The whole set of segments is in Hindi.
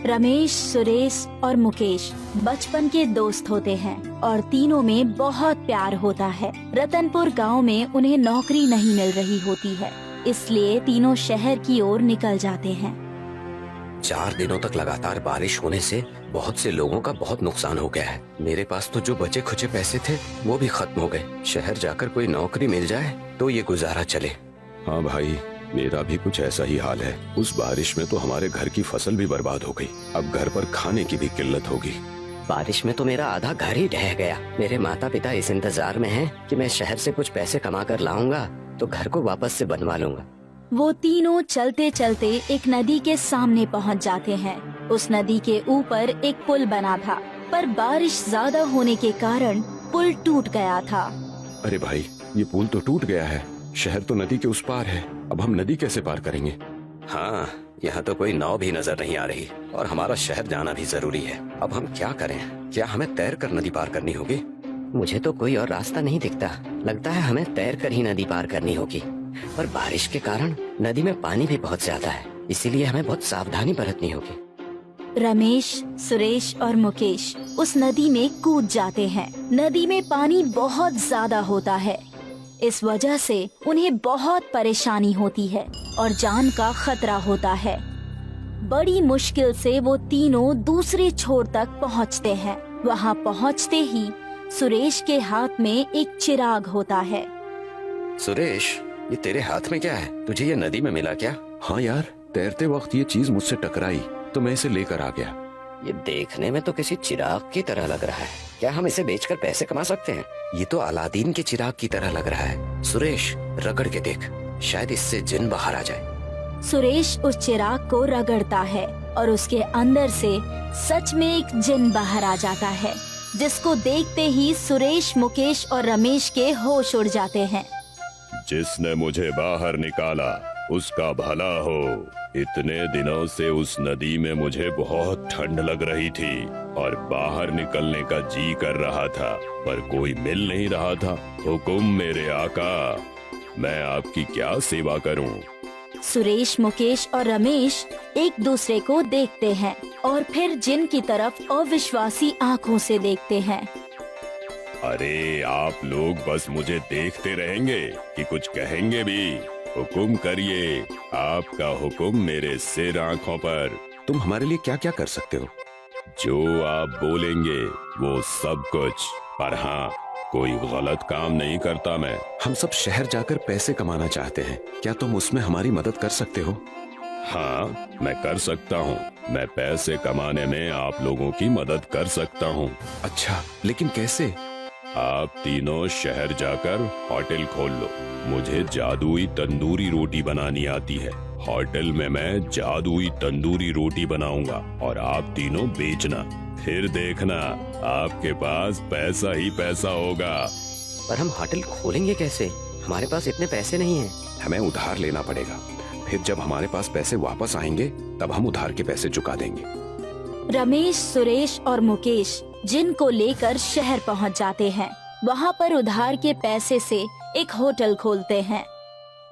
रमेश, सुरेश और मुकेश बचपन के दोस्त होते हैं और तीनों में बहुत प्यार होता है। रतनपुर गांव में उन्हें नौकरी नहीं मिल रही होती है, इसलिए तीनों शहर की ओर निकल जाते हैं। 4 दिनों तक लगातार बारिश होने से बहुत से लोगों का बहुत नुकसान हो गया है। मेरे पास तो जो बचे खुचे पैसे थे वो भी खत्म हो गए। शहर जाकर कोई नौकरी मिल जाए तो ये गुजारा चले। हाँ भाई, मेरा भी कुछ ऐसा ही हाल है। उस बारिश में तो हमारे घर की फसल भी बर्बाद हो गई। अब घर पर खाने की भी किल्लत होगी। बारिश में तो मेरा आधा घर ही ढह गया। मेरे माता पिता इस इंतजार में हैं कि मैं शहर से कुछ पैसे कमा कर लाऊंगा तो घर को वापस से बनवा लूंगा। वो तीनों चलते चलते एक नदी के सामने पहुंच जाते हैं। उस नदी के ऊपर एक पुल बना था, पर बारिश ज्यादा होने के कारण पुल टूट गया था। अरे भाई, ये पुल तो टूट गया है। शहर तो नदी के उस पार है। अब हम नदी कैसे पार करेंगे? हाँ, यहाँ तो कोई नाव भी नजर नहीं आ रही और हमारा शहर जाना भी जरूरी है। अब हम क्या करें? क्या हमें तैर कर नदी पार करनी होगी? मुझे तो कोई और रास्ता नहीं दिखता। लगता है हमें तैर कर ही नदी पार करनी होगी, पर बारिश के कारण नदी में पानी भी बहुत ज्यादा है, इसीलिए हमें बहुत सावधानी बरतनी होगी। रमेश, सुरेश और मुकेश उस नदी में कूद जाते हैं। नदी में पानी बहुत ज्यादा होता है, इस वजह से उन्हें बहुत परेशानी होती है और जान का खतरा होता है। बड़ी मुश्किल से वो तीनों दूसरे छोर तक पहुंचते हैं। वहां पहुंचते ही सुरेश के हाथ में एक चिराग होता है। सुरेश, ये तेरे हाथ में क्या है? तुझे ये नदी में मिला क्या? हाँ यार, तैरते वक्त ये चीज मुझसे टकराई तो मैं इसे लेकर आ गया। ये देखने में तो किसी चिराग की तरह लग रहा है। क्या हम इसे बेचकर पैसे कमा सकते हैं? ये तो अलादीन के चिराग की तरह लग रहा है। सुरेश, रगड़ के देख, शायद इससे जिन बाहर आ जाए। सुरेश उस चिराग को रगड़ता है और उसके अंदर से सच में एक जिन बाहर आ जाता है, जिसको देखते ही सुरेश, मुकेश और रमेश के होश उड़ जाते हैं। जिसने मुझे बाहर निकाला उसका भला हो। इतने दिनों से उस नदी में मुझे बहुत ठंड लग रही थी और बाहर निकलने का जी कर रहा था, पर कोई मिल नहीं रहा था। हुकुम मेरे आका, मैं आपकी क्या सेवा करूं? सुरेश, मुकेश और रमेश एक दूसरे को देखते हैं और फिर जिन की तरफ अविश्वासी आंखों से देखते हैं। अरे आप लोग बस मुझे देखते रहेंगे कि कुछ कहेंगे भी? हुकुम करिए, आपका हुकुम मेरे सिर आंखों पर। तुम हमारे लिए क्या क्या कर सकते हो? जो आप बोलेंगे वो सब कुछ, पर हाँ, कोई गलत काम नहीं करता मैं। हम सब शहर जाकर पैसे कमाना चाहते हैं, क्या तुम उसमें हमारी मदद कर सकते हो? हाँ, मैं कर सकता हूँ। मैं पैसे कमाने में आप लोगों की मदद कर सकता हूँ। अच्छा, लेकिन कैसे? आप तीनों शहर जाकर होटल खोल लो। मुझे जादुई तंदूरी रोटी बनानी आती है। होटल में मैं जादुई तंदूरी रोटी बनाऊंगा और आप तीनों बेचना। फिर देखना, आपके पास पैसा ही पैसा होगा। पर हम होटल खोलेंगे कैसे? हमारे पास इतने पैसे नहीं हैं। हमें उधार लेना पड़ेगा। फिर जब हमारे पास पैसे वापस आएंगे तब हम उधार के पैसे चुका देंगे। रमेश, सुरेश और मुकेश जिन को लेकर शहर पहुंच जाते हैं। वहां पर उधार के पैसे से एक होटल खोलते हैं।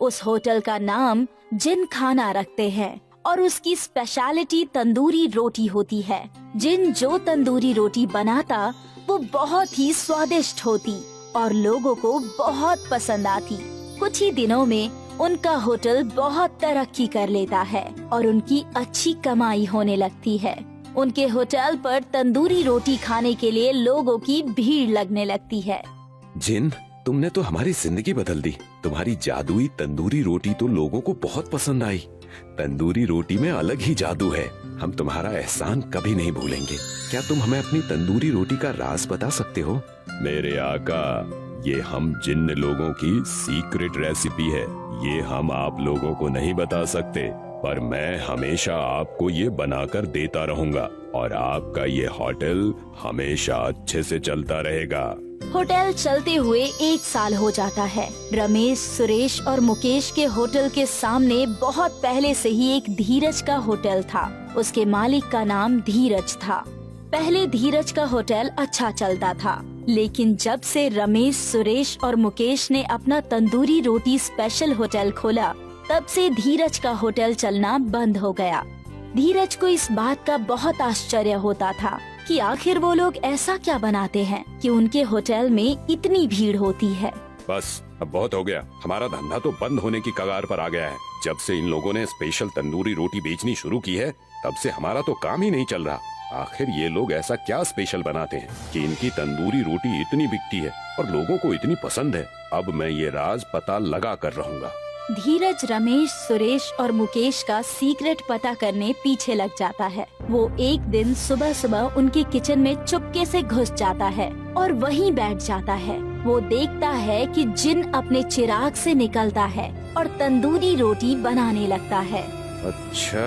उस होटल का नाम जिन खाना रखते हैं और उसकी स्पेशलिटी तंदूरी रोटी होती है। जिन जो तंदूरी रोटी बनाता वो बहुत ही स्वादिष्ट होती और लोगों को बहुत पसंद आती। कुछ ही दिनों में उनका होटल बहुत तरक्की कर लेता है और उनकी अच्छी कमाई होने लगती है। उनके होटल पर तंदूरी रोटी खाने के लिए लोगों की भीड़ लगने लगती है। जिन, तुमने तो हमारी जिंदगी बदल दी। तुम्हारी जादुई तंदूरी रोटी तो लोगों को बहुत पसंद आई। तंदूरी रोटी में अलग ही जादू है। हम तुम्हारा एहसान कभी नहीं भूलेंगे। क्या तुम हमें अपनी तंदूरी रोटी का राज बता सकते हो? मेरे आका, ये हम जिन्न लोगों की सीक्रेट रेसिपी है। ये हम आप लोगों को नहीं बता सकते, पर मैं हमेशा आपको ये बनाकर देता रहूंगा और आपका ये होटल हमेशा अच्छे से चलता रहेगा। होटल चलते हुए 1 साल हो जाता है। रमेश, सुरेश और मुकेश के होटल के सामने बहुत पहले से ही एक धीरज का होटल था। उसके मालिक का नाम धीरज था। पहले धीरज का होटल अच्छा चलता था, लेकिन जब से रमेश, सुरेश और मुकेश ने अपना तंदूरी रोटी स्पेशल होटल खोला, तब से धीरज का होटल चलना बंद हो गया। धीरज को इस बात का बहुत आश्चर्य होता था कि आखिर वो लोग ऐसा क्या बनाते हैं कि उनके होटल में इतनी भीड़ होती है। बस अब बहुत हो गया, हमारा धंधा तो बंद होने की कगार पर आ गया है। जब से इन लोगों ने स्पेशल तंदूरी रोटी बेचनी शुरू की है तब से हमारा तो काम ही नहीं चल रहा। आखिर ये लोग ऐसा क्या स्पेशल बनाते हैं कि इनकी तंदूरी रोटी इतनी बिकती है और लोगों को इतनी पसंद है। अब मैं ये राज पता लगा कर रहूंगा। धीरज रमेश, सुरेश और मुकेश का सीक्रेट पता करने पीछे लग जाता है। वो एक दिन सुबह सुबह उनके किचन में चुपके से घुस जाता है और वहीं बैठ जाता है। वो देखता है कि जिन अपने चिराग से निकलता है और तंदूरी रोटी बनाने लगता है। अच्छा,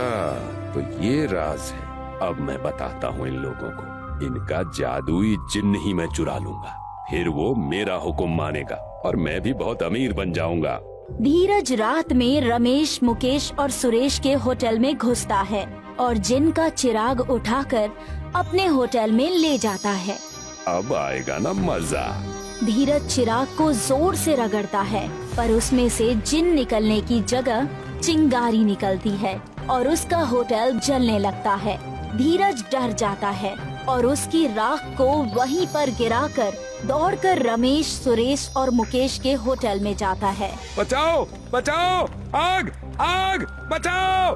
तो ये राज है। अब मैं बताता हूँ इन लोगों को। इनका जादुई जिन्न ही मैं चुरा लूंगा, फिर वो मेरा हुक्म मानेगा और मैं भी बहुत अमीर बन जाऊंगा। धीरज रात में रमेश, मुकेश और सुरेश के होटल में घुसता है और जिन का चिराग उठाकर अपने होटल में ले जाता है। अब आएगा ना मजा। धीरज चिराग को जोर से रगड़ता है पर उसमें से जिन निकलने की जगह चिंगारी निकलती है और उसका होटल जलने लगता है। धीरज डर जाता है और उसकी राख को वहीं पर गिराकर दौड़कर रमेश, सुरेश और मुकेश के होटल में जाता है। बचाओ बचाओ, आग आग, बचाओ।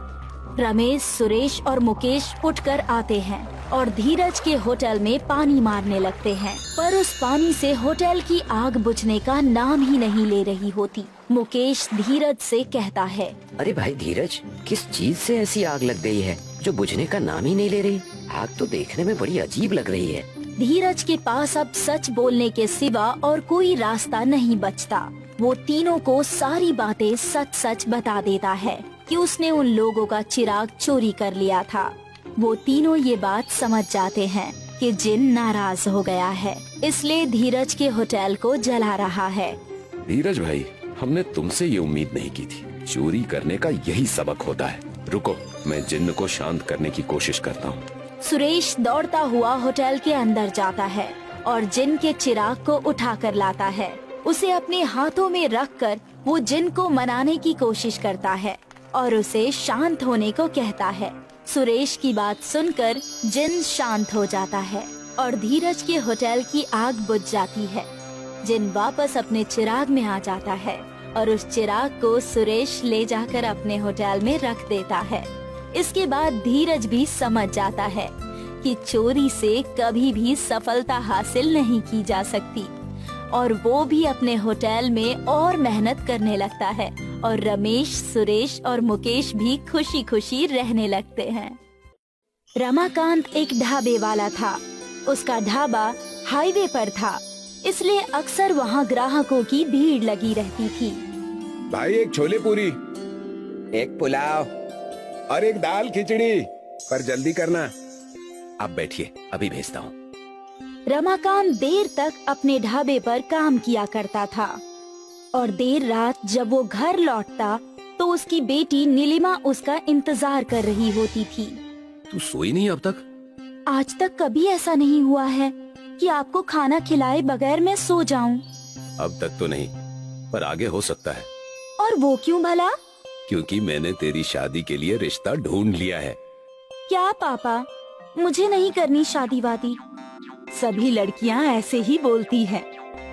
रमेश, सुरेश और मुकेश उठकर आते हैं और धीरज के होटल में पानी मारने लगते हैं, पर उस पानी से होटल की आग बुझने का नाम ही नहीं ले रही होती। मुकेश धीरज से कहता है, अरे भाई धीरज, किस चीज से ऐसी आग लग गई है जो बुझने का नाम ही नहीं ले रही? आग तो देखने में बड़ी अजीब लग रही है। धीरज के पास अब सच बोलने के सिवा और कोई रास्ता नहीं बचता। वो तीनों को सारी बातें सच सच बता देता है कि उसने उन लोगों का चिराग चोरी कर लिया था। वो तीनों ये बात समझ जाते हैं कि जिन नाराज हो गया है, इसलिए धीरज के होटल को जला रहा है। धीरज भाई, हमने तुमसे ये उम्मीद नहीं की थी। चोरी करने का यही सबक होता है। रुको, मैं जिन्न को शांत करने की कोशिश करता हूँ। सुरेश दौड़ता हुआ होटल के अंदर जाता है और जिन के चिराग को उठा कर लाता है। उसे अपने हाथों में रखकर वो जिन को मनाने की कोशिश करता है और उसे शांत होने को कहता है। सुरेश की बात सुनकर जिन शांत हो जाता है और धीरज के होटल की आग बुझ जाती है। जिन वापस अपने चिराग में आ जाता है और उस चिराग को सुरेश ले जाकर अपने होटल में रख देता है। इसके बाद धीरज भी समझ जाता है कि चोरी से कभी भी सफलता हासिल नहीं की जा सकती और वो भी अपने होटल में और मेहनत करने लगता है और रमेश, सुरेश और मुकेश भी खुशी खुशी रहने लगते हैं। रमाकांत एक ढाबे वाला था। उसका ढाबा हाईवे पर था, इसलिए अक्सर वहाँ ग्राहकों की भीड़ लगी रहती थी। भाई एक छोले पूरी, एक पुलाव और एक दाल खिचड़ी, पर जल्दी करना। आप बैठिए, अभी भेजता हूँ। रमाकांत देर तक अपने ढाबे पर काम किया करता था और देर रात जब वो घर लौटता तो उसकी बेटी नीलिमा उसका इंतजार कर रही होती थी। तू सोई नहीं अब तक? आज तक कभी ऐसा नहीं हुआ है कि आपको खाना खिलाए बगैर मैं सो जाऊं। अब तक तो नहीं, पर आगे हो सकता है। और वो क्यों भला? क्योंकि मैंने तेरी शादी के लिए रिश्ता ढूंढ लिया है। क्या पापा, मुझे नहीं करनी शादी वादी। सभी लड़कियां ऐसे ही बोलती हैं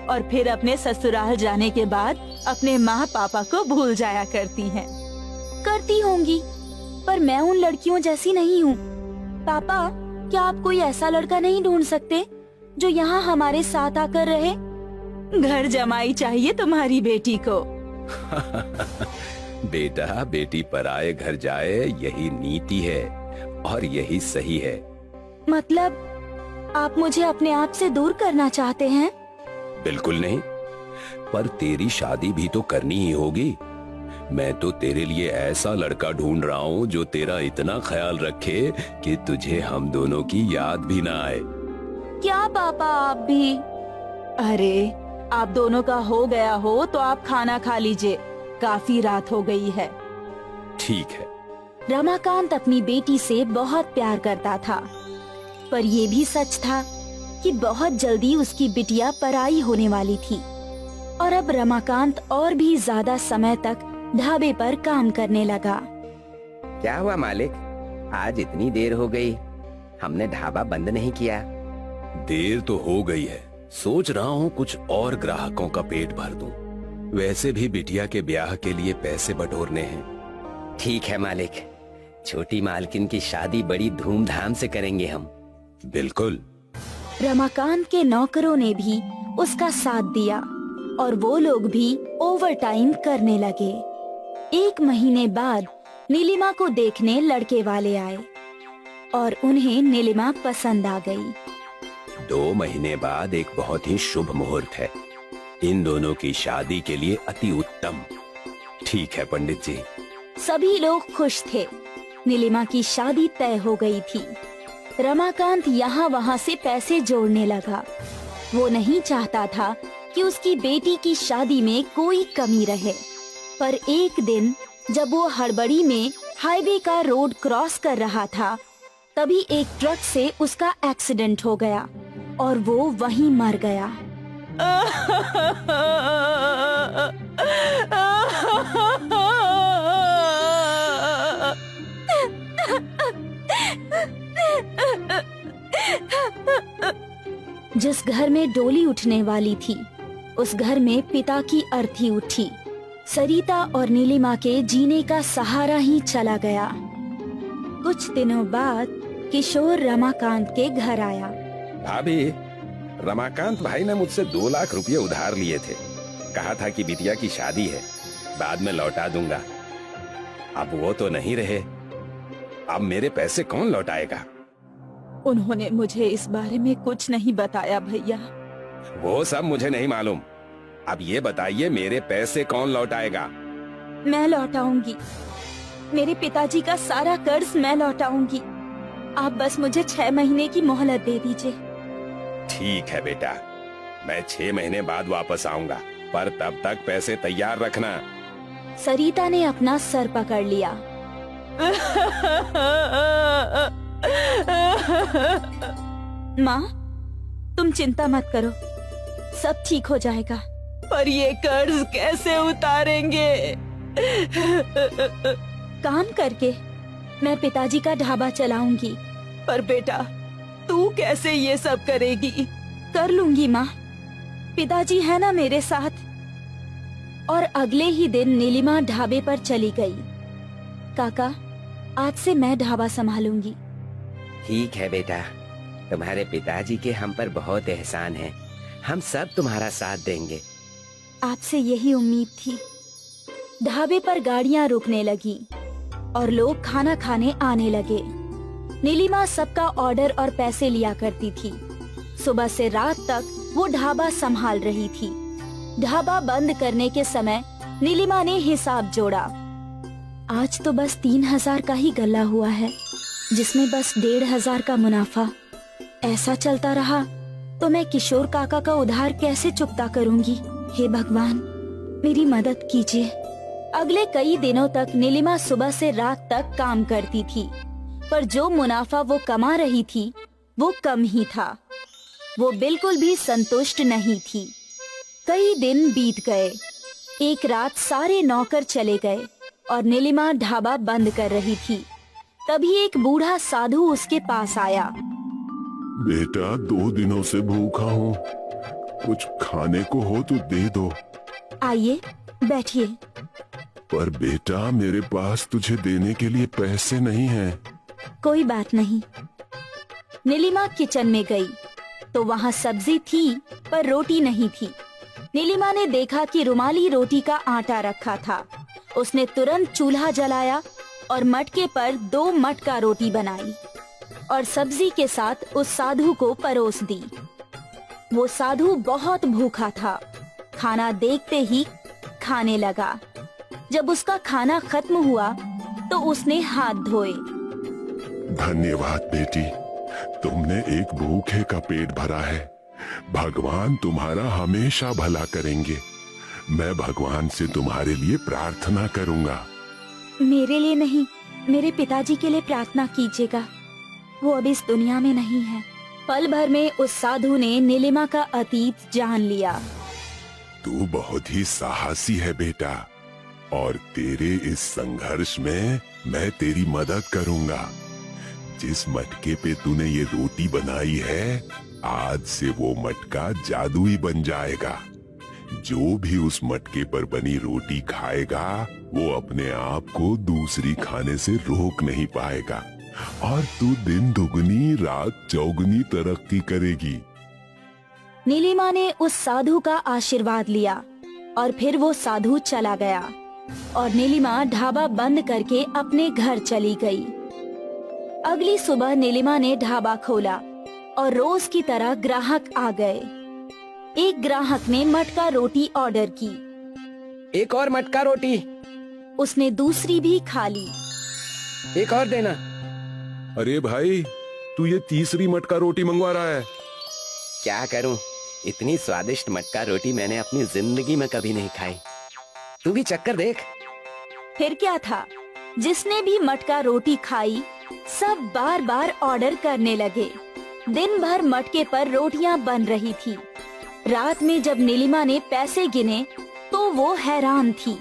और फिर अपने ससुराल जाने के बाद अपने माँ पापा को भूल जाया करती हैं। करती होंगी, पर मैं उन लड़कियों जैसी नहीं हूँ। पापा, क्या आप कोई ऐसा लड़का नहीं ढूंढ सकते जो यहाँ हमारे साथ आकर रहे? घर जमाई चाहिए तुम्हारी बेटी को। बेटा बेटी पराए घर जाए, यही नीति है और यही सही है। मतलब आप मुझे अपने आप से दूर करना चाहते हैं? बिल्कुल नहीं, पर तेरी शादी भी तो करनी ही होगी। मैं तो तेरे लिए ऐसा लड़का ढूंढ रहा हूँ जो तेरा इतना ख्याल रखे कि तुझे हम दोनों की याद भी ना आए। क्या पापा आप भी? अरे आप दोनों का हो गया हो तो आप खाना खा लीजिए, काफी रात हो गई है। ठीक है। रमाकांत अपनी बेटी से बहुत प्यार करता था, पर ये भी सच था कि बहुत जल्दी उसकी बिटिया पराई होने वाली थी और अब रमाकांत और भी ज्यादा समय तक ढाबे पर काम करने लगा। क्या हुआ मालिक, आज इतनी देर हो गई, हमने ढाबा बंद नहीं किया। देर तो हो गई है, सोच रहा हूँ कुछ और ग्राहकों का पेट भर दूं। वैसे भी बिटिया के ब्याह के लिए पैसे बटोरने हैं। ठीक है मालिक, छोटी मालकिन की शादी बड़ी धूमधाम से करेंगे हम। बिल्कुल। रमाकांत के नौकरों ने भी उसका साथ दिया और वो लोग भी ओवर टाइम करने लगे। 1 महीने बाद नीलिमा को देखने लड़के वाले आए और उन्हें नीलिमा पसंद आ गई। 2 महीने बाद एक बहुत ही शुभ मुहूर्त है। इन दोनों की शादी के लिए अति उत्तम। ठीक है पंडित जी। सभी लोग खुश थे। नीलिमा की शादी तय हो गई थी। रमाकांत यहाँ वहाँ से पैसे जोड़ने लगा। वो नहीं चाहता था कि उसकी बेटी की शादी में कोई कमी रहे। पर एक दिन जब वो हड़बड़ी में हाईवे का रोड क्रॉस कर रहा था, तभी एक ट्रक से उसका एक्सीडेंट हो गया और वो वहीं मर गया। जिस घर में डोली उठने वाली थी, उस घर में पिता की अर्थी उठी। सरिता और नीलिमा के जीने का सहारा ही चला गया। कुछ दिनों बाद किशोर रमाकांत के घर आया। भाभी, रमाकांत भाई ने मुझसे 2 लाख रुपए उधार लिए थे। कहा था कि बिटिया की शादी है, बाद में लौटा दूंगा। अब वो तो नहीं रहे। अब मेरे पैसे कौन लौटाएगा? उन्होंने मुझे इस बारे में कुछ नहीं बताया भैया। वो सब मुझे नहीं मालूम। अब ये बताइए, मेरे पैसे कौन लौटाएगा? मैं लौटाऊंगी। मेरे पिताजी का सारा कर्ज मैं लौटाऊंगी। आप बस मुझे 6 महीने की मोहलत दे दीजिए। ठीक है बेटा, मैं 6 महीने बाद वापस आऊंगा, पर तब तक पैसे तैयार रखना। सरिता ने अपना सर पकड़ लिया। माँ, तुम चिंता मत करो, सब ठीक हो जाएगा। पर ये कर्ज कैसे उतारेंगे? काम करके मैं पिताजी का ढाबा चलाऊंगी। पर बेटा, तू कैसे ये सब करेगी? कर लूंगी माँ, पिताजी है ना मेरे साथ। और अगले ही दिन नीलिमा ढाबे पर चली गई। काका, आज से मैं ढाबा संभालूंगी। ठीक है बेटा, तुम्हारे पिताजी के हम पर बहुत एहसान है। हम सब तुम्हारा साथ देंगे। आपसे यही उम्मीद थी। ढाबे पर गाड़ियां रुकने लगी और लोग खाना खाने आने लगे। नीलिमा सबका ऑर्डर और पैसे लिया करती थी। सुबह से रात तक वो ढाबा संभाल रही थी। ढाबा बंद करने के समय नीलिमा ने हिसाब जोड़ा। आज तो बस 3000 का ही गल्ला हुआ है, जिसमें बस 1500 का मुनाफा। ऐसा चलता रहा तो मैं किशोर काका का उधार कैसे चुकता करूंगी? हे भगवान, मेरी मदद कीजिए। अगले कई दिनों तक नीलिमा सुबह से रात तक काम करती थी, पर जो मुनाफा वो कमा रही थी वो कम ही था। वो बिल्कुल भी संतुष्ट नहीं थी। कई दिन बीत गए। एक रात सारे नौकर चले गए और नीलिमा ढाबा बंद कर रही थी। तभी एक बूढ़ा साधु उसके पास आया। बेटा, 2 दिनों से भूखा हूँ, कुछ खाने को हो तो दे दो। आइए, बैठिए। पर बेटा, मेरे पास तुझे देने के लिए पैसे नहीं हैं। कोई बात नहीं। नीलिमा किचन में गई तो वहाँ सब्जी थी पर रोटी नहीं थी। नीलिमा ने देखा कि रुमाली रोटी का आटा रखा था। उसने तुरंत चूल्हा जलाया और मटके पर 2 मटका रोटी बनाई और सब्जी के साथ उस साधु को परोस दी। वो साधु बहुत भूखा था। खाना देखते ही खाने लगा। जब उसका खाना खत्म हुआ तो उसने हाथ धोए। धन्यवाद बेटी, तुमने एक भूखे का पेट भरा है। भगवान तुम्हारा हमेशा भला करेंगे। मैं भगवान से तुम्हारे लिए प्रार्थना करूंगा। मेरे लिए नहीं, मेरे पिताजी के लिए प्रार्थना कीजिएगा। वो अब इस दुनिया में नहीं है। पल भर में उस साधु ने नीलिमा का अतीत जान लिया। तू बहुत ही साहसी है बेटा, और तेरे इस संघर्ष में मैं तेरी मदद करूंगा। जिस मटके पे तूने ये रोटी बनाई है, आज से वो मटका जादुई बन जाएगा। जो भी उस मटके पर बनी रोटी खाएगा वो अपने आप को दूसरी खाने से रोक नहीं पाएगा और तू दिन दुगनी रात चौगुनी तरक्की करेगी। नीलिमा ने उस साधु का आशीर्वाद लिया और फिर वो साधु चला गया और नीलिमा ढाबा बंद करके अपने घर चली गई। अगली सुबह नीलिमा ने ढाबा खोला और रोज की तरह ग्राहक आ गए। एक ग्राहक ने मटका रोटी ऑर्डर की। एक और मटका रोटी। उसने दूसरी भी खा ली। एक और देना। अरे भाई, तू ये तीसरी मटका रोटी मंगवा रहा है? क्या करूं, इतनी स्वादिष्ट मटका रोटी मैंने अपनी जिंदगी में कभी नहीं खाई। तू भी चक्कर देख। फिर क्या था, जिसने भी मटका रोटी खाई सब बार बार ऑर्डर करने लगे। दिन भर मटके पर रोटियां बन रही थी। रात में जब नीलिमा ने पैसे गिने तो वो हैरान थी।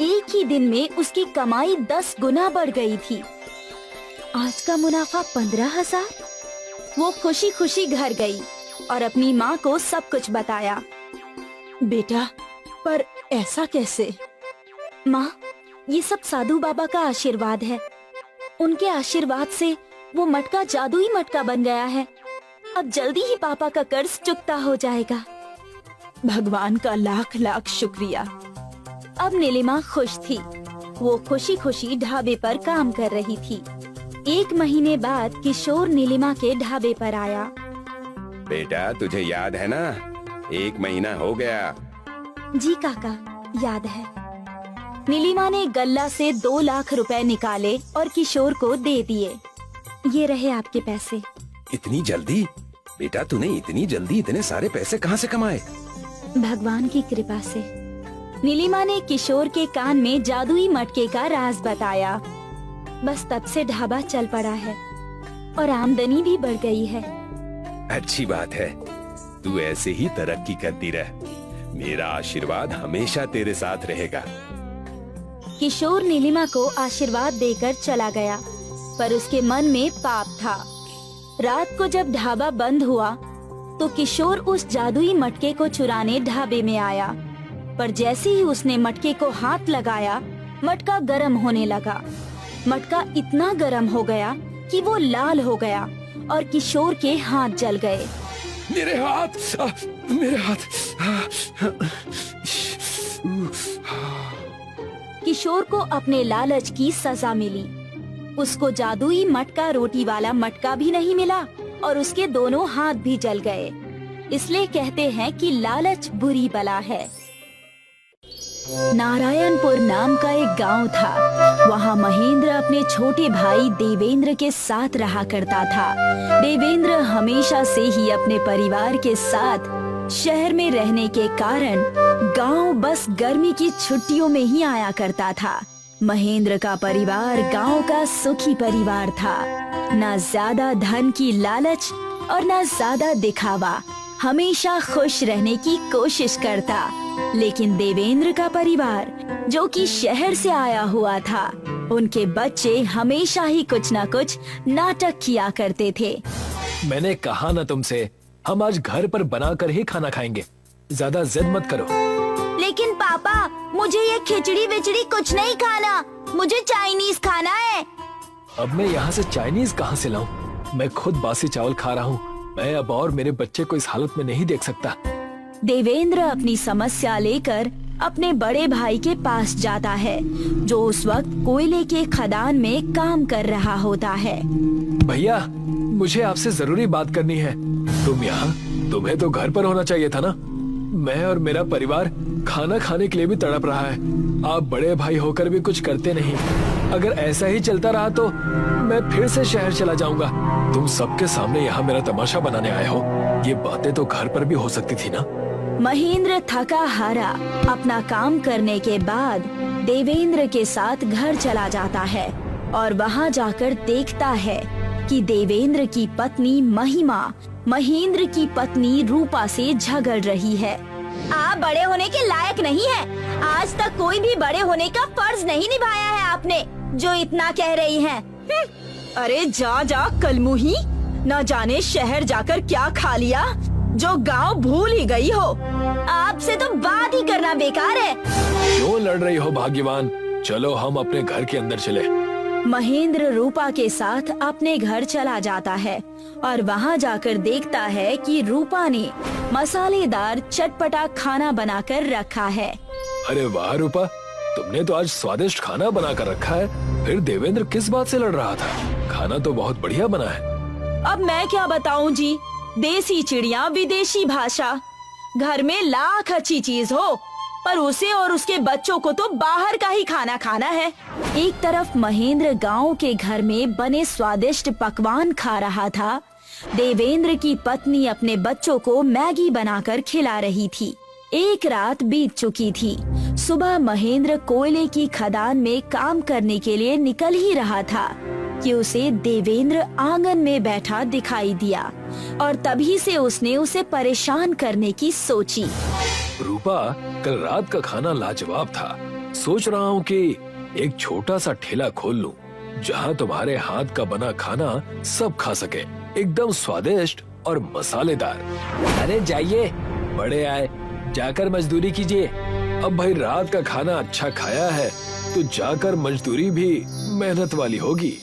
एक ही दिन में उसकी कमाई 10 गुना बढ़ गई थी। आज का मुनाफा 15,000। वो खुशी खुशी घर गई और अपनी माँ को सब कुछ बताया। बेटा, पर ऐसा कैसे? माँ, ये सब साधु बाबा का आशीर्वाद है। उनके आशीर्वाद से वो मटका जादुई मटका बन गया है। अब जल्दी ही पापा का कर्ज चुकता हो जाएगा। भगवान का लाख लाख शुक्रिया। अब नीलिमा खुश थी। वो खुशी खुशी ढाबे पर काम कर रही थी। 1 महीने बाद किशोर नीलिमा के ढाबे पर आया। बेटा, तुझे याद है ना, 1 महीना हो गया। जी काका, याद है। नीलिमा ने गल्ला से 2 लाख रुपए निकाले और किशोर को दे दिए। ये रहे आपके पैसे। इतनी जल्दी? बेटा, तूने इतनी जल्दी इतने सारे पैसे कहाँ से कमाए? भगवान की कृपा से। नीलिमा ने किशोर के कान में जादुई मटके का राज बताया। बस तब से ढाबा चल पड़ा है और आमदनी भी बढ़ गई है। अच्छी बात है। तू ऐसे ही तरक्की करती रह। मेरा आशीर्वाद हमेशा तेरे साथ रहेगा। किशोर नीलिमा को आशीर्वाद देकर चला गया, पर उसके मन में पाप था। रात को जब ढाबा बंद हुआ तो किशोर उस जादुई मटके को चुराने ढाबे में आया, पर जैसे ही उसने मटके को हाथ लगाया, मटका गर्म होने लगा। मटका इतना गर्म हो गया कि वो लाल हो गया और किशोर के हाथ जल गए। मेरे हाथ, मेरे हाथ। किशोर को अपने लालच की सजा मिली। उसको जादुई मटका रोटी वाला मटका भी नहीं मिला और उसके दोनों हाथ भी जल गए। इसलिए कहते हैं कि लालच बुरी बला है। नारायणपुर नाम का एक गांव था। वहाँ महेंद्र अपने छोटे भाई देवेंद्र के साथ रहा करता था। देवेंद्र हमेशा से ही अपने परिवार के साथ शहर में रहने के कारण गांव बस गर्मी की छुट्टियों में ही आया करता था। महेंद्र का परिवार गांव का सुखी परिवार था। न ज्यादा धन की लालच और न ज्यादा दिखावा, हमेशा खुश रहने की कोशिश करता। लेकिन देवेंद्र का परिवार, जो कि शहर से आया हुआ था, उनके बच्चे हमेशा ही कुछ न कुछ नाटक किया करते थे। मैंने कहा ना तुमसे, हम आज घर पर बनाकर ही खाना खाएंगे। ज्यादा जिद मत करो। लेकिन पापा, मुझे ये खिचड़ी विचड़ी कुछ नहीं खाना, मुझे चाइनीज खाना है। अब मैं यहाँ से चाइनीज कहाँ से लाऊं? मैं खुद बासी चावल खा रहा हूँ। मैं अब और मेरे बच्चे को इस हालत में नहीं देख सकता। देवेंद्र अपनी समस्या लेकर अपने बड़े भाई के पास जाता है, जो उस वक्त कोयले के खदान में काम कर रहा होता है। भैया, मुझे आपसे जरूरी बात करनी है। तुम यहाँ, तुम्हें तो घर पर होना चाहिए था ना। मैं और मेरा परिवार खाना खाने के लिए भी तड़प रहा है। आप बड़े भाई होकर भी कुछ करते नहीं। अगर ऐसा ही चलता रहा तो मैं फिर से शहर चला जाऊंगा। तुम सबके सामने यहाँ मेरा तमाशा बनाने आए हो। ये बातें तो घर पर भी हो सकती थी ना। महेंद्र थका हारा अपना काम करने के बाद देवेंद्र के साथ घर चला जाता है और वहाँ जाकर देखता है कि देवेंद्र की पत्नी महिमा महेंद्र की पत्नी रूपा से झगड़ रही है। आप बड़े होने के लायक नहीं हैं। आज तक कोई भी बड़े होने का फर्ज नहीं निभाया है आपने, जो इतना कह रही हैं। अरे जा जा कलमुही, न जाने शहर जाकर क्या खा लिया जो गांव भूल ही गई हो। आपसे तो बात ही करना बेकार है। क्यों लड़ रही हो भाग्यवान? चलो हम अपने घर के अंदर चले। महेंद्र रूपा के साथ अपने घर चला जाता है और वहाँ जाकर देखता है कि रूपा ने मसालेदार चटपटा खाना बनाकर रखा है। अरे वाह रूपा, तुमने तो आज स्वादिष्ट खाना बनाकर रखा है। फिर देवेंद्र किस बात से लड़ रहा था? खाना तो बहुत बढ़िया बना है। अब मैं क्या बताऊं जी, देसी चिड़िया विदेशी भाषा। घर में लाख अच्छी चीज हो, पर उसे और उसके बच्चों को तो बाहर का ही खाना खाना है। एक तरफ महेंद्र गांव के घर में बने स्वादिष्ट पकवान खा रहा था। देवेंद्र की पत्नी अपने बच्चों को मैगी बनाकर खिला रही थी। एक रात बीत चुकी थी। सुबह महेंद्र कोयले की खदान में काम करने के लिए निकल ही रहा था कि उसे देवेंद्र आंगन में बैठा दिखाई दिया और तभी से उसने उसे परेशान करने की सोची। रूपा, कल रात का खाना लाजवाब था। सोच रहा हूँ कि एक छोटा सा ठेला खोल लूं, जहाँ तुम्हारे हाथ का बना खाना सब खा सके, एकदम स्वादिष्ट और मसालेदार। अरे जाइए, बड़े आए, जाकर मजदूरी कीजिए। अब भाई रात का खाना अच्छा खाया है तो जाकर मजदूरी भी मेहनत वाली होगी।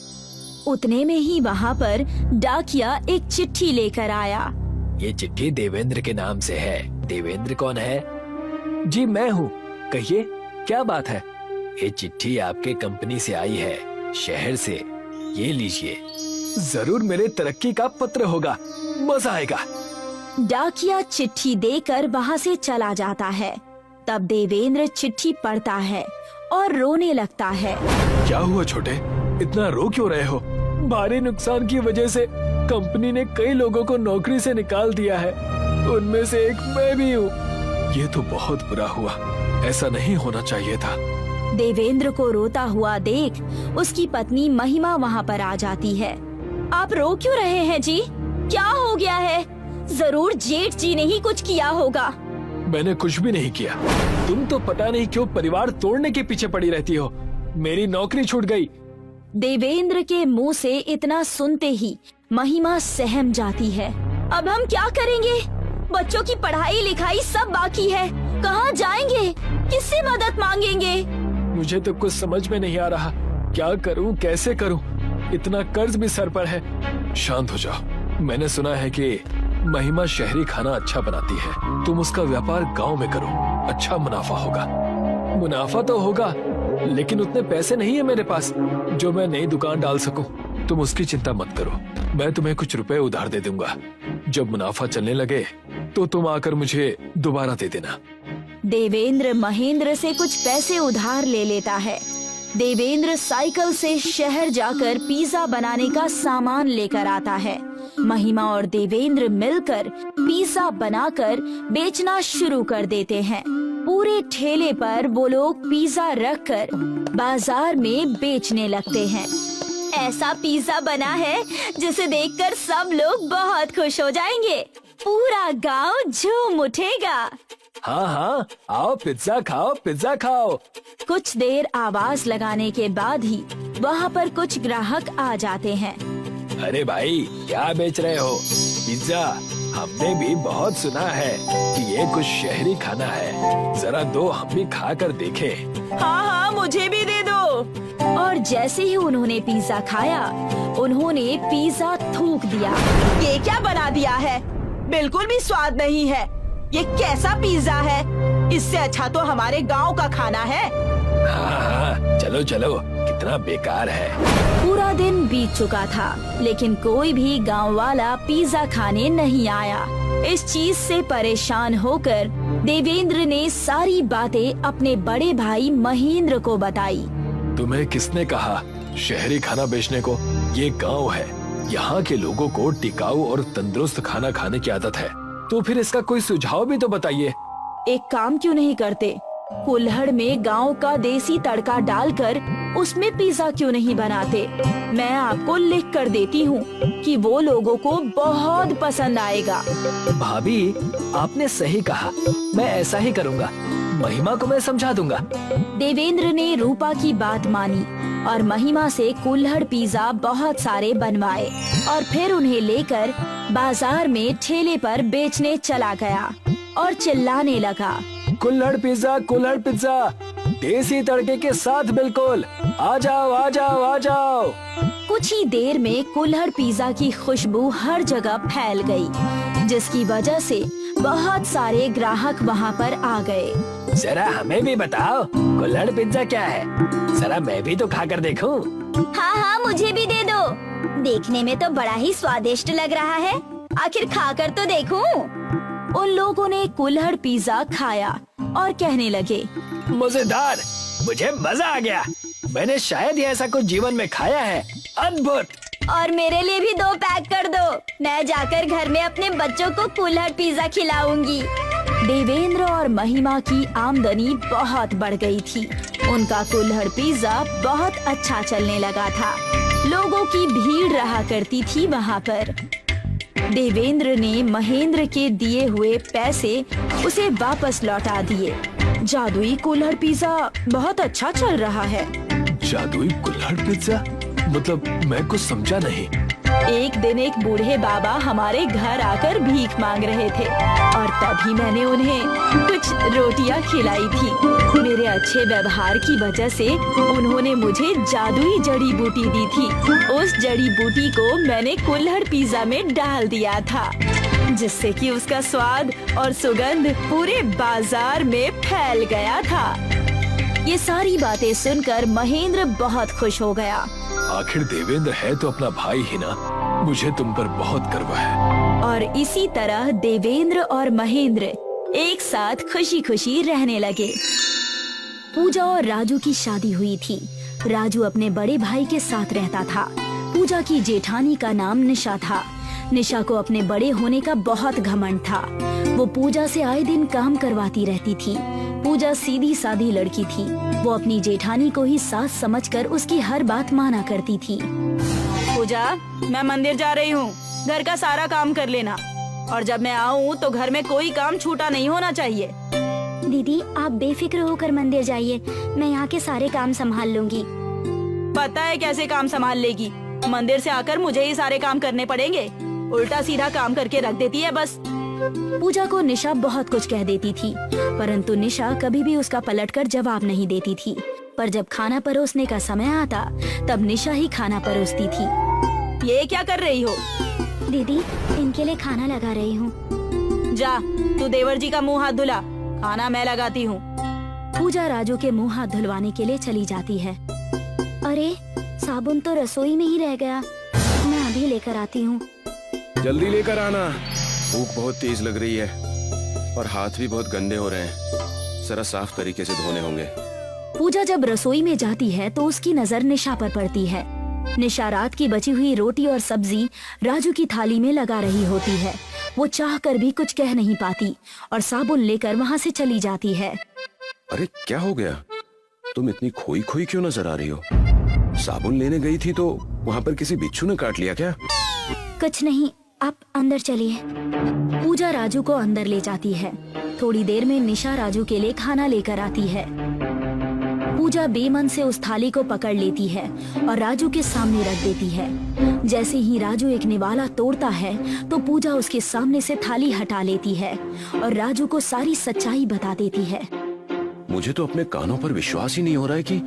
उतने में ही वहाँ पर डाकिया एक चिट्ठी लेकर आया। ये चिट्ठी देवेंद्र के नाम से है। देवेंद्र कौन है? जी मैं हूँ, कहिए क्या बात है? ये चिट्ठी आपके कंपनी से आई है, शहर से। ये लीजिए, जरूर मेरे तरक्की का पत्र होगा, मजा आएगा। डाकिया चिट्ठी देकर वहाँ से चला जाता है। तब देवेंद्र चिट्ठी पढ़ता है और रोने लगता है। क्या हुआ छोटे, इतना रो क्यों रहे हो? भारी नुकसान की वजह से कंपनी ने कई लोगों को नौकरी से निकाल दिया है, उनमें से एक मैं भी हूँ। ये तो बहुत बुरा हुआ, ऐसा नहीं होना चाहिए था। देवेंद्र को रोता हुआ देख उसकी पत्नी महिमा वहाँ पर आ जाती है। आप रो क्यों रहे हैं जी? क्या हो गया है? जरूर जेठ जी ने ही कुछ किया होगा। मैंने कुछ भी नहीं किया। तुम तो पता नहीं क्यों परिवार तोड़ने के पीछे पड़ी रहती हो। मेरी नौकरी छूट गई। देवेंद्र के मुंह से इतना सुनते ही महिमा सहम जाती है। अब हम क्या करेंगे? बच्चों की पढ़ाई लिखाई सब बाकी है, कहाँ जाएंगे? किससे मदद मांगेंगे? मुझे तो कुछ समझ में नहीं आ रहा, क्या करूं, कैसे करूं? इतना कर्ज भी सर पर है। शांत हो जाओ। मैंने सुना है कि महिमा शहरी खाना अच्छा बनाती है। तुम उसका व्यापार गांव में करो, अच्छा मुनाफा होगा। मुनाफा तो होगा, लेकिन उतने पैसे नहीं है मेरे पास जो मैं नई दुकान डाल सकूं। तुम उसकी चिंता मत करो, मैं तुम्हें कुछ रुपए उधार दे दूंगा। जब मुनाफा चलने लगे तो तुम आकर मुझे दोबारा दे देना। देवेंद्र महेंद्र से कुछ पैसे उधार ले लेता है। देवेंद्र साइकिल से शहर जाकर पिज्जा बनाने का सामान लेकर आता है। महिमा और देवेंद्र मिलकर पिज्जा बनाकर बेचना शुरू कर देते हैं। पूरे ठेले पर वो लोग पिज्जा रखकर बाजार में बेचने लगते हैं। ऐसा पिज्जा बना है जिसे देखकर सब लोग बहुत खुश हो जाएंगे। पूरा गांव झूम उठेगा। हाँ हाँ, आओ पिज्जा खाओ, पिज्जा खाओ। कुछ देर आवाज लगाने के बाद ही वहाँ पर कुछ ग्राहक आ जाते हैं। अरे भाई, क्या बेच रहे हो? पिज्जा? हमने भी बहुत सुना है कि ये कुछ शहरी खाना है, जरा दो हम भी खा कर देखें। हाँ हाँ, मुझे भी दे दो। और जैसे ही उन्होंने पिज्जा खाया, उन्होंने पिज्जा थूक दिया। ये क्या बना दिया है? बिल्कुल भी स्वाद नहीं है। ये कैसा पिज्जा है? इससे अच्छा तो हमारे गांव का खाना है। हाँ हाँ, चलो चलो, कितना बेकार है। पूरा दिन बीत चुका था, लेकिन कोई भी गांव वाला पिज्जा खाने नहीं आया। इस चीज से परेशान होकर देवेंद्र ने सारी बातें अपने बड़े भाई महेंद्र को बताई। तुम्हें किसने कहा शहरी खाना बेचने को? ये गांव है, यहाँ के लोगों को टिकाऊ और तंदुरुस्त खाना खाने की आदत है। तो फिर इसका कोई सुझाव भी तो बताइए। एक काम क्यों नहीं करते? कुल्हड़ में गांव का देसी तड़का डालकर उसमें पिज्जा क्यों नहीं बनाते? मैं आपको लिख कर देती हूँ कि वो लोगों को बहुत पसंद आएगा। भाभी, आपने सही कहा, मैं ऐसा ही करूँगा। महिमा को मैं समझा दूंगा। देवेंद्र ने रूपा की बात मानी और महिमा से कुल्हड़ पिज्जा बहुत सारे बनवाए और फिर उन्हें लेकर बाजार में ठेले पर बेचने चला गया और चिल्लाने लगा, कुल्हड़ पिज्जा देसी तड़के के साथ, बिल्कुल आ जाओ आ जाओ आ जाओ। कुछ ही देर में कुल्हड़ पिज्जा की खुशबू हर जगह फैल गई, जिसकी वजह से बहुत सारे ग्राहक वहां पर आ गए। जरा हमें भी बताओ कुल्हड़ पिज्जा क्या है, जरा मैं भी तो खाकर देखूं। हाँ हाँ, मुझे भी दे दो। देखने में तो बड़ा ही स्वादिष्ट लग रहा है, आखिर खाकर तो देखूं। उन लोगों ने कुल्हड़ पिज्जा खाया और कहने लगे, मजेदार, मुझे मजा आ गया। मैंने शायद ही ऐसा कुछ जीवन में खाया है, अद्भुत। और मेरे लिए भी 2 पैक कर दो, मैं जाकर घर में अपने बच्चों को कुल्हड़ पिज्जा खिलाऊंगी। देवेंद्र और महिमा की आमदनी बहुत बढ़ गई थी। उनका कुल्हड़ पिज्जा बहुत अच्छा चलने लगा था। लोगों की भीड़ रहा करती थी वहाँ पर। देवेंद्र ने महेंद्र के दिए हुए पैसे उसे वापस लौटा दिए। जादुई कुल्हड़ पिज्जा बहुत अच्छा चल रहा है। जादुई कुल्हड़ पिज्जा मतलब मैं कुछ समझा नहीं। एक दिन एक बूढ़े बाबा हमारे घर आकर भीख मांग रहे थे और तभी मैंने उन्हें कुछ रोटियां खिलाई थी। मेरे अच्छे व्यवहार की वजह से उन्होंने मुझे जादुई जड़ी बूटी दी थी। उस जड़ी बूटी को मैंने कुल्हड़ पिज्जा में डाल दिया था, जिससे कि उसका स्वाद और सुगंध पूरे बाजार में फैल गया था। ये सारी बातें सुनकर महेंद्र बहुत खुश हो गया। आखिर देवेंद्र है तो अपना भाई ही ना, मुझे तुम पर बहुत गर्व है। और इसी तरह देवेंद्र और महेंद्र एक साथ खुशी खुशी रहने लगे। पूजा और राजू की शादी हुई थी। राजू अपने बड़े भाई के साथ रहता था। पूजा की जेठानी का नाम निशा था। निशा को अपने बड़े होने का बहुत घमंड था। वो पूजा से आए दिन काम करवाती रहती थी। पूजा सीधी सादी लड़की थी। वो अपनी जेठानी को ही सास समझकर उसकी हर बात माना करती थी। पूजा, मैं मंदिर जा रही हूँ, घर का सारा काम कर लेना और जब मैं आऊँ तो घर में कोई काम छूटा नहीं होना चाहिए। दीदी, आप बेफिक्र होकर मंदिर जाइए, मैं यहाँ के सारे काम संभाल लूंगी। पता है कैसे काम संभाल लेगी? मंदिर से आकर मुझे ही सारे काम करने पड़ेंगे। उल्टा सीधा काम करके रख देती है बस। पूजा को निशा बहुत कुछ कह देती थी, परंतु निशा कभी भी उसका पलटकर जवाब नहीं देती थी। पर जब खाना परोसने का समय आता तब निशा ही खाना परोसती थी। ये क्या कर रही हो? दीदी, इनके लिए खाना लगा रही हूँ। जा, तू देवर जी का मुंह हाथ धुला, खाना मैं लगाती हूँ। पूजा राजू के मुंह हाथ धुलवाने के लिए चली जाती है। अरे, साबुन तो रसोई में ही रह गया, मैं अभी लेकर आती हूँ। जल्दी लेकर आना, भूख बहुत तेज लग रही है और हाथ भी बहुत गंदे हो रहे हैं, जरा साफ तरीके से धोने होंगे। पूजा जब रसोई में जाती है तो उसकी नजर निशा पर पड़ती है। निशा रात की बची हुई रोटी और सब्जी राजू की थाली में लगा रही होती है। वो चाहकर भी कुछ कह नहीं पाती और साबुन लेकर वहाँ से चली जाती है। अरे क्या हो गया? तुम इतनी खोई खोई क्यों नजर आ रही हो? साबुन लेने गई थी तो वहाँ पर किसी बिच्छू ने काट लिया क्या? कुछ नहीं, आप अंदर चलिए। पूजा राजू को अंदर ले जाती है। थोड़ी देर में निशा राजू के लिए खाना लेकर आती है। पूजा बेमन से उस थाली को पकड़ लेती है और राजू के सामने रख देती है। जैसे ही राजू एक निवाला तोड़ता है तो पूजा उसके सामने से थाली हटा लेती है और राजू को सारी सच्चाई बता देती है। मुझे तो अपने कानों पर विश्वास ही नहीं हो रहा है कि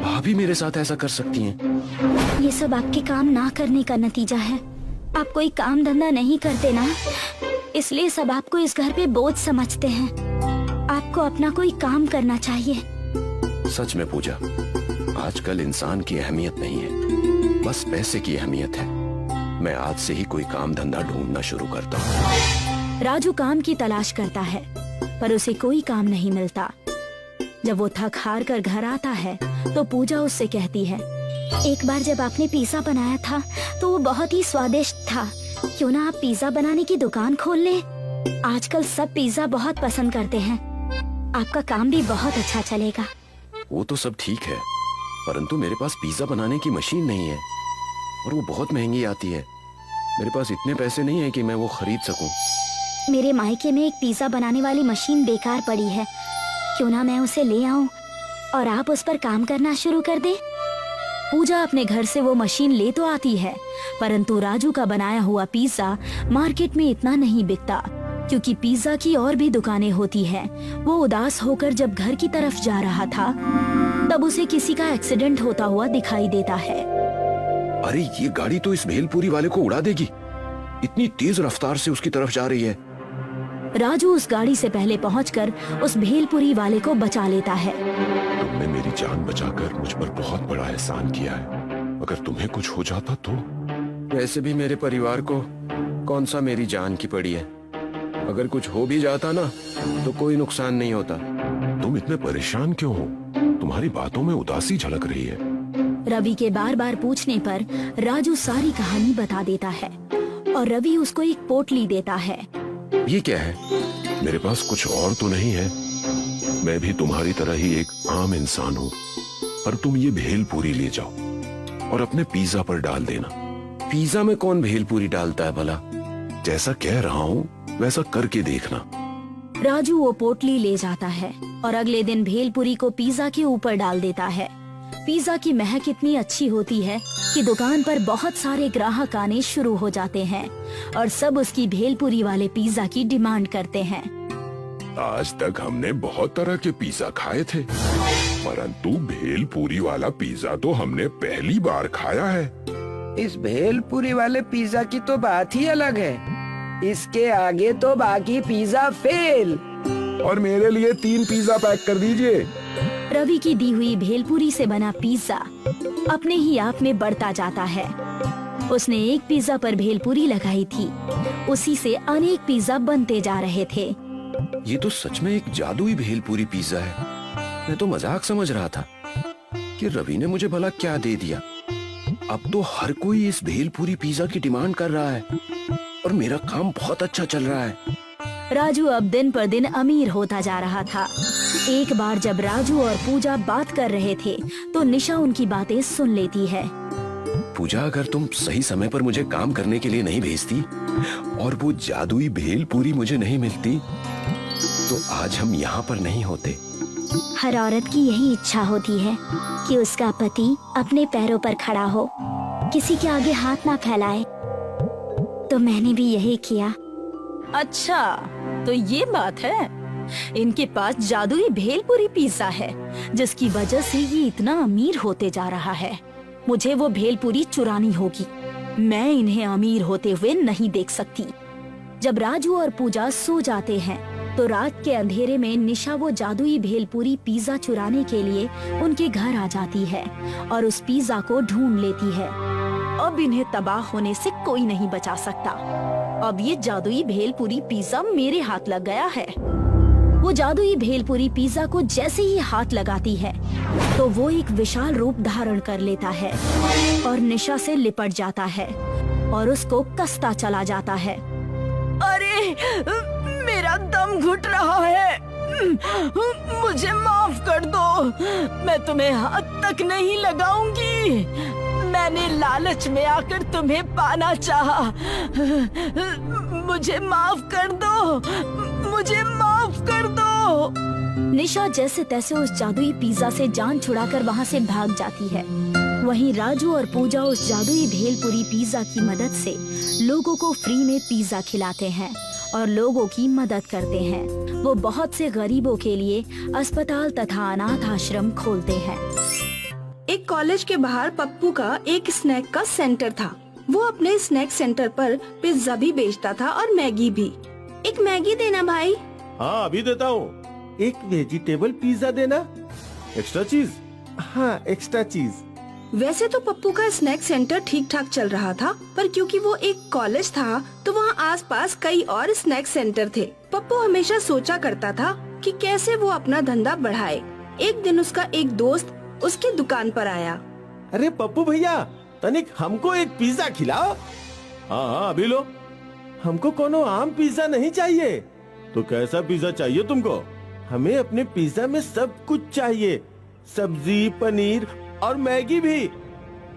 भाभी मेरे साथ ऐसा कर सकती हैं। ये सब आपके काम ना करने का नतीजा है। आप कोई काम धंधा नहीं करते ना, इसलिए सब आपको इस घर पे बोझ समझते हैं। आपको अपना कोई काम करना चाहिए। सच में पूजा, आजकल इंसान की अहमियत नहीं है, बस पैसे की अहमियत है। मैं आज से ही कोई काम धंधा ढूंढना शुरू करता हूँ। राजू काम की तलाश करता है पर उसे कोई काम नहीं मिलता। जब वो थक हार कर घर आता है तो पूजा उससे कहती है, एक बार जब आपने पिज्जा बनाया था तो वो बहुत ही स्वादिष्ट था। क्यों ना आप पिज्जा बनाने की दुकान खोल लें? आजकल सब पिज्जा बहुत पसंद करते हैं। आपका काम भी बहुत अच्छा चलेगा। वो तो सब ठीक है, परंतु मेरे पास पिज्जा बनाने की मशीन नहीं है और वो बहुत महंगी आती है। मेरे पास इतने पैसे नहीं है कि मैं वो खरीद सकूं। मेरे मायके में एक पिज्जा बनाने वाली मशीन बेकार पड़ी है, क्यों ना मैं उसे ले आऊं और आप उस पर काम करना शुरू कर दें? पूजा अपने घर से वो मशीन ले तो आती है, परंतु राजू का बनाया हुआ पिज्जा मार्केट में इतना नहीं बिकता, क्योंकि पिज्जा की और भी दुकानें होती हैं। वो उदास होकर जब घर की तरफ जा रहा था, तब उसे किसी का एक्सीडेंट होता हुआ दिखाई देता है। अरे ये गाड़ी तो इस भेलपुरी वाले को उड़ा देगी, इतनी तेज रफ्तार से उसकी तरफ जा रही है। राजू उस गाड़ी से पहले पहुंचकर उस भेलपुरी वाले को बचा लेता है। तुमने मेरी जान बचाकर मुझ पर बहुत बड़ा एहसान किया है, अगर तुम्हें कुछ हो जाता तो? वैसे भी मेरे परिवार को कौन सा मेरी जान की पड़ी है, अगर कुछ हो भी जाता ना तो कोई नुकसान नहीं होता। तुम इतने परेशान क्यों हो? तुम्हारी बातों में उदासी झलक रही है। रवि के बार बार पूछने पर राजू सारी कहानी बता देता है और रवि उसको एक पोटली देता है। ये क्या है? मेरे पास कुछ और तो नहीं है। मैं भी तुम्हारी तरह ही एक आम इंसान हूँ, पर तुम ये भेलपूरी ले जाओ और अपने पिज्जा पर डाल देना। पिज्जा में कौन भेलपूरी डालता है भला? जैसा कह रहा हूँ वैसा करके देखना। राजू वो पोटली ले जाता है और अगले दिन भेलपुरी को पिज्जा के ऊपर डाल देता है। पिज्जा की महक इतनी अच्छी होती है कि दुकान पर बहुत सारे ग्राहक आने शुरू हो जाते हैं और सब उसकी भेलपुरी वाले पिज्जा की डिमांड करते हैं। आज तक हमने बहुत तरह के पिज्जा खाए थे, परंतु भेलपूरी वाला पिज्जा तो हमने पहली बार खाया है। इस भेलपुरी वाले पिज्जा की तो बात ही अलग है। इसके आगे तो बाकी पिज्जा फेल। और मेरे लिए 3 पिज्जा पैक कर दीजिए। रवि की दी हुई भेलपुरी से बना पिज्जा अपने ही आप में बढ़ता जाता है। उसने एक पिज्जा पर भेलपुरी लगाई थी, उसी से अनेक पिज्जा बनते जा रहे थे। ये तो सच में एक जादुई भेलपूरी पिज्जा है। मैं तो मजाक समझ रहा था कि रवि ने मुझे भला क्या दे दिया। अब तो हर कोई इस भेलपूरी पिज्जा की डिमांड कर रहा है और मेरा काम बहुत अच्छा चल रहा है। राजू अब दिन पर दिन अमीर होता जा रहा था। एक बार जब राजू और पूजा बात कर रहे थे तो निशा उनकी बातें सुन लेती है। पूजा, अगर तुम सही समय पर मुझे काम करने के लिए नहीं भेजती और वो जादुई भेलपूरी मुझे नहीं मिलती तो आज हम यहाँ पर नहीं होते। हर औरत की यही इच्छा होती है कि उसका पति अपने पैरों पर खड़ा हो, किसी के आगे हाथ ना फैलाए। तो मैंने भी यही किया। अच्छा, तो ये बात है। इनके पास जादुई भेलपुरी पिज्जा है, जिसकी वजह से ये इतना अमीर होते जा रहा है। मुझे वो भेलपुरी चुरानी होगी। मैं इन्हें अमीर होते हुए नहीं देख सकती। जब राजू और पूजा सो जाते हैं तो रात के अंधेरे में निशा वो जादुई भेलपुरी पिज्जा चुराने के लिए उनके घर आ जाती है और उस पिज्जा को ढूंढ लेती है। अब इन्हें तबाह होने से कोई नहीं बचा सकता। अब ये जादुई भेलपुरी पिज्जा मेरे हाथ लग गया है। वो जादुई भेलपुरी पिज्जा को जैसे ही हाथ लगाती है तो वो एक विशाल रूप धारण कर लेता है और निशा से लिपट जाता है और उसको कसता चला जाता है। अरे, मेरा दम घुट रहा है। मुझे माफ कर दो। मैं तुम्हें हाथ तक नहीं लगाऊंगी। मैंने लालच में आकर तुम्हें पाना चाहा। मुझे माफ कर दो। मुझे माफ कर दो। निशा जैसे तैसे उस जादुई पिज्जा से जान छुड़ाकर वहाँ से भाग जाती है। वहीं राजू और पूजा उस जादुई भेलपुरी पिज्जा की मदद से लोगों को फ्री में पिज्जा खिलाते हैं और लोगों की मदद करते हैं। वो बहुत से गरीबों के लिए अस्पताल तथा अनाथ आश्रम खोलते हैं। एक कॉलेज के बाहर पप्पू का एक स्नैक का सेंटर था। वो अपने स्नैक सेंटर पर पिज्जा भी बेचता था और मैगी भी। एक मैगी देना भाई। हाँ, अभी देता हूँ। एक वेजिटेबल पिज्जा देना। एक्स्ट्रा चीज? हाँ, एक्स्ट्रा चीज। वैसे तो पप्पू का स्नैक सेंटर ठीक ठाक चल रहा था, पर क्योंकि वो एक कॉलेज था तो वहाँ आसपास कई और स्नैक सेंटर थे। पप्पू हमेशा सोचा करता था कि कैसे वो अपना धंधा बढ़ाए। एक दिन उसका एक दोस्त उसकी दुकान पर आया। अरे पप्पू भैया, तनिक हमको एक पिज्जा खिलाओ। हाँ हाँ, अभी लो। हमको कोनो आम पिज्जा नहीं चाहिए। तो कैसा पिज्जा चाहिए तुमको? हमें अपने पिज्जा में सब कुछ चाहिए, सब्जी, पनीर और मैगी भी।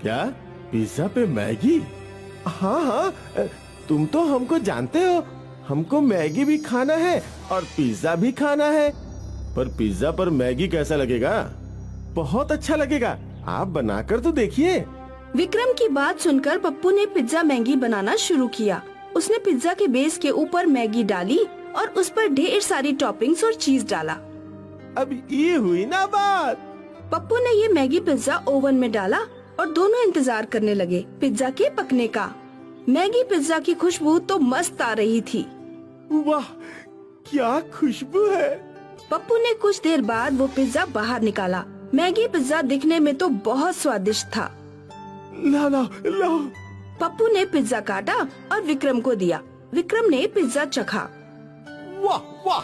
क्या पिज्जा पे मैगी? हाँ हाँ, तुम तो हमको जानते हो। हमको मैगी भी खाना है और पिज्जा भी खाना है। पर पिज्जा पर मैगी कैसा लगेगा? बहुत अच्छा लगेगा। आप बनाकर तो देखिए। विक्रम की बात सुनकर पप्पू ने पिज्जा मैगी बनाना शुरू किया। उसने पिज्जा के बेस के ऊपर मैगी डाली और उस पर ढेर सारी टॉपिंग्स और चीज डाला। अब ये हुई ना बात। पप्पू ने ये मैगी पिज्जा ओवन में डाला और दोनों इंतजार करने लगे पिज्जा के पकने का। मैगी पिज्जा की खुशबू तो मस्त आ रही थी। वाह, क्या खुशबू है। पप्पू ने कुछ देर बाद वो पिज्जा बाहर निकाला। मैगी पिज्जा दिखने में तो बहुत स्वादिष्ट था। ला ला ला। पप्पू ने पिज्जा काटा और विक्रम को दिया। विक्रम ने पिज्जा चखा। वाह वाह,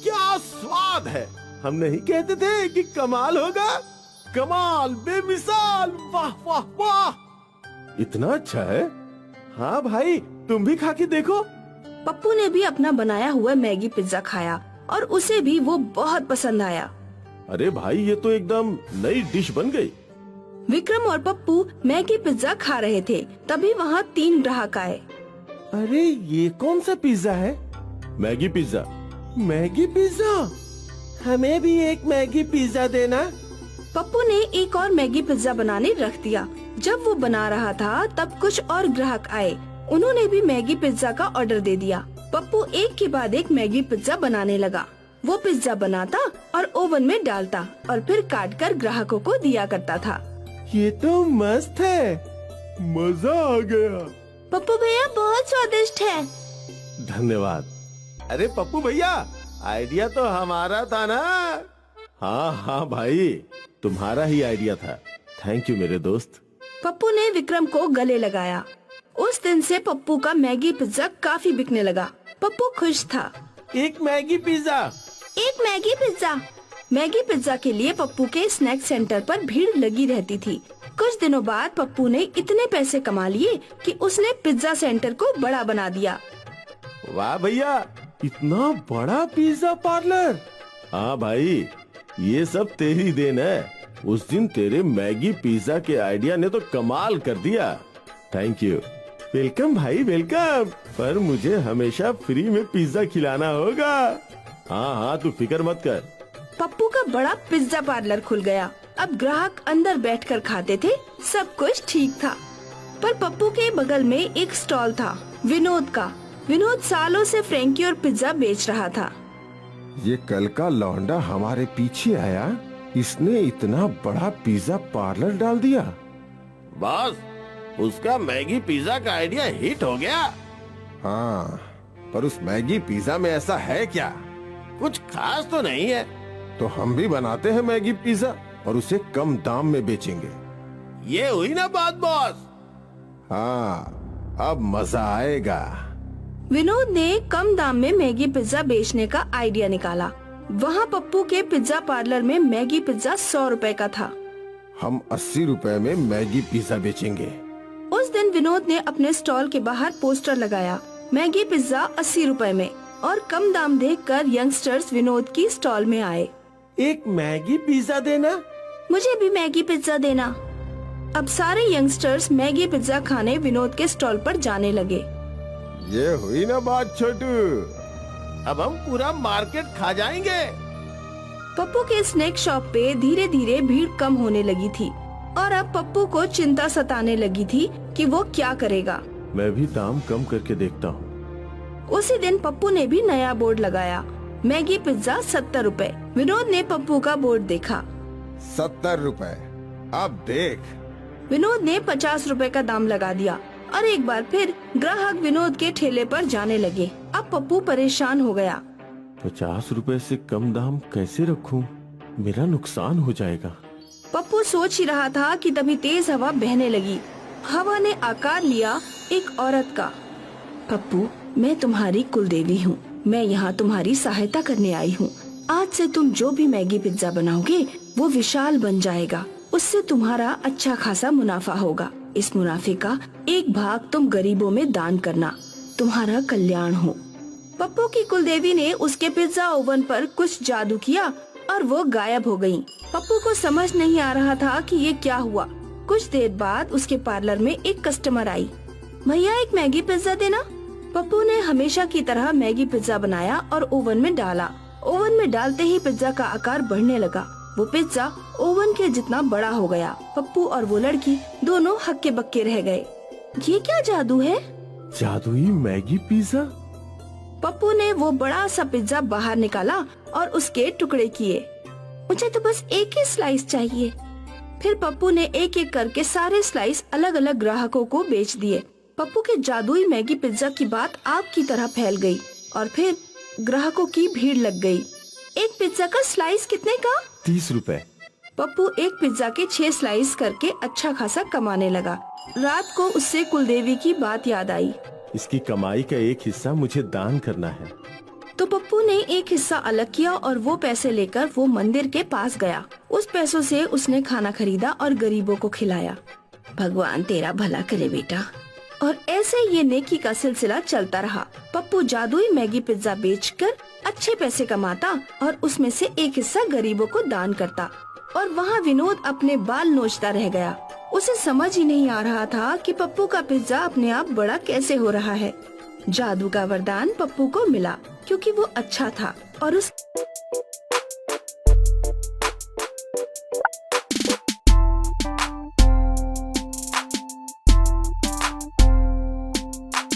क्या स्वाद है। हम नहीं कहते थे कि कमाल होगा। कमाल, बेमिसाल, वाह वाह वाह, इतना अच्छा है। हाँ भाई, तुम भी खा के देखो। पप्पू ने भी अपना बनाया हुआ मैगी पिज्जा खाया और उसे भी वो बहुत पसंद आया। अरे भाई, ये तो एकदम नई डिश बन गई। विक्रम और पप्पू मैगी पिज्जा खा रहे थे, तभी वहाँ 3 ग्राहक आए। अरे ये कौन सा पिज्जा है? Maggi pizza. मैगी पिज्जा, हमें भी एक मैगी पिज्जा देना। पप्पू ने एक और मैगी पिज्जा बनाने रख दिया। जब वो बना रहा था तब कुछ और ग्राहक आए। उन्होंने भी मैगी पिज्जा का ऑर्डर दे दिया। पप्पू एक के बाद एक मैगी पिज्जा बनाने लगा। वो पिज्जा बनाता और ओवन में डालता और फिर काट कर ग्राहकों को दिया करता था। ये तो मस्त है, मजा आ गया। पप्पू भैया बहुत स्वादिष्ट है। धन्यवाद। अरे पप्पू भैया, आइडिया तो हमारा था ना। हाँ हाँ भाई, तुम्हारा ही आइडिया था। थैंक यू मेरे दोस्त। पप्पू ने विक्रम को गले लगाया। उस दिन से पप्पू का मैगी पिज्जा काफी बिकने लगा। पप्पू खुश था। एक मैगी पिज्जा, एक मैगी पिज्जा। मैगी पिज्जा के लिए पप्पू के स्नैक सेंटर पर भीड़ लगी रहती थी। कुछ दिनों बाद पप्पू ने इतने पैसे कमा लिए कि उसने पिज्जा सेंटर को बड़ा बना दिया। वाह भैया, इतना बड़ा पिज्जा पार्लर। हाँ भाई, ये सब तेरी देन है। उस दिन तेरे मैगी पिज्जा के आइडिया ने तो कमाल कर दिया। Thank you. वेलकम भाई, वेलकम। पर मुझे हमेशा फ्री में पिज्जा खिलाना होगा। हाँ हाँ, तू फिक्र मत कर। पप्पू का बड़ा पिज्जा पार्लर खुल गया। अब ग्राहक अंदर बैठकर खाते थे। सब कुछ ठीक था। पर पप्पू के बगल में एक स्टॉल था, विनोद का। विनोद सालों से फ्रेंकी और पिज्जा बेच रहा था। ये कल का लौंडा हमारे पीछे आया, इसने इतना बड़ा पिज्जा पार्लर डाल दिया। बॉस, उसका मैगी पिज्जा का आइडिया हिट हो गया। हाँ, पर उस मैगी पिज्जा में ऐसा है क्या? कुछ खास तो नहीं है। तो हम भी बनाते हैं मैगी पिज्जा और उसे कम दाम में बेचेंगे। ये हुई ना बात बॉस। हाँ, अब मजा आएगा। विनोद ने कम दाम में मैगी पिज्जा बेचने का आइडिया निकाला। वहाँ पप्पू के पिज्जा पार्लर में मैगी पिज्जा 100 रुपए का था। हम 80 रुपए में मैगी पिज्जा बेचेंगे। उस दिन विनोद ने अपने स्टॉल के बाहर पोस्टर लगाया, मैगी पिज्जा 80 रुपए में। और कम दाम देखकर यंगस्टर्स विनोद की स्टॉल में आए। एक मैगी पिज्जा देना। मुझे भी मैगी पिज्जा देना। अब सारे यंगस्टर्स मैगी पिज्जा खाने विनोद के स्टॉल पर जाने लगे। ये हुई ना बात छोटू, अब हम पूरा मार्केट खा जाएंगे। पप्पू के स्नैक शॉप पे धीरे धीरे भीड़ कम होने लगी थी और अब पप्पू को चिंता सताने लगी थी कि वो क्या करेगा। मैं भी दाम कम करके देखता हूँ। उसी दिन पप्पू ने भी नया बोर्ड लगाया, मैगी पिज्जा 70 रुपए। विनोद ने पप्पू का बोर्ड देखा। 70 रुपए, अब देख। विनोद ने 50 रुपए का दाम लगा दिया और एक बार फिर ग्राहक विनोद के ठेले पर जाने लगे। अब पप्पू परेशान हो गया। 50 रुपए से कम दाम कैसे रखूं? मेरा नुकसान हो जाएगा। पप्पू सोच ही रहा था कि तभी तेज हवा बहने लगी। हवा ने आकार लिया एक औरत का। पप्पू, मैं तुम्हारी कुलदेवी हूँ। मैं यहाँ तुम्हारी सहायता करने आई हूँ। आज से तुम जो भी मैगी पिज्जा बनाओगे वो विशाल बन जाएगा। उससे तुम्हारा अच्छा खासा मुनाफा होगा। इस मुनाफे का एक भाग तुम गरीबों में दान करना। तुम्हारा कल्याण हो। पप्पू की कुलदेवी ने उसके पिज्जा ओवन पर कुछ जादू किया और वो गायब हो गयी। पप्पू को समझ नहीं आ रहा था कि ये क्या हुआ। कुछ देर बाद उसके पार्लर में एक कस्टमर आई। भैया, एक मैगी पिज्जा देना। पप्पू ने हमेशा की तरह मैगी पिज्जा बनाया और ओवन में डाला। ओवन में डालते ही पिज्जा का आकार बढ़ने लगा। वो पिज्जा ओवन के जितना बड़ा हो गया। पप्पू और वो लड़की दोनों हक्के बक्के रह गए। ये क्या जादू है? जादुई मैगी पिज्जा। पप्पू ने वो बड़ा सा पिज्जा बाहर निकाला और उसके टुकड़े किए। मुझे तो बस एक ही स्लाइस चाहिए। फिर पप्पू ने एक एक करके सारे स्लाइस अलग अलग ग्राहकों को बेच दिए। पप्पू के जादुई मैगी पिज्जा की बात आग की तरह फैल गई और फिर ग्राहकों की भीड़ लग गई। एक पिज्जा का स्लाइस कितने का? 30 रुपए। पप्पू एक पिज्जा के 6 स्लाइस करके अच्छा खासा कमाने लगा। रात को उससे कुलदेवी की बात याद आई। इसकी कमाई का एक हिस्सा मुझे दान करना है। तो पप्पू ने एक हिस्सा अलग किया और वो पैसे लेकर वो मंदिर के पास गया। उस पैसों से उसने खाना खरीदा और गरीबों को खिलाया। भगवान तेरा भला करे बेटा। और ऐसे ये नेकी का सिलसिला चलता रहा। पप्पू जादुई मैगी पिज्जा बेचकर अच्छे पैसे कमाता और उसमें से एक हिस्सा गरीबों को दान करता। और वहाँ विनोद अपने बाल नोचता रह गया। उसे समझ ही नहीं आ रहा था कि पप्पू का पिज्जा अपने आप बड़ा कैसे हो रहा है। जादू का वरदान पप्पू को मिला क्योंकि वो अच्छा था और उस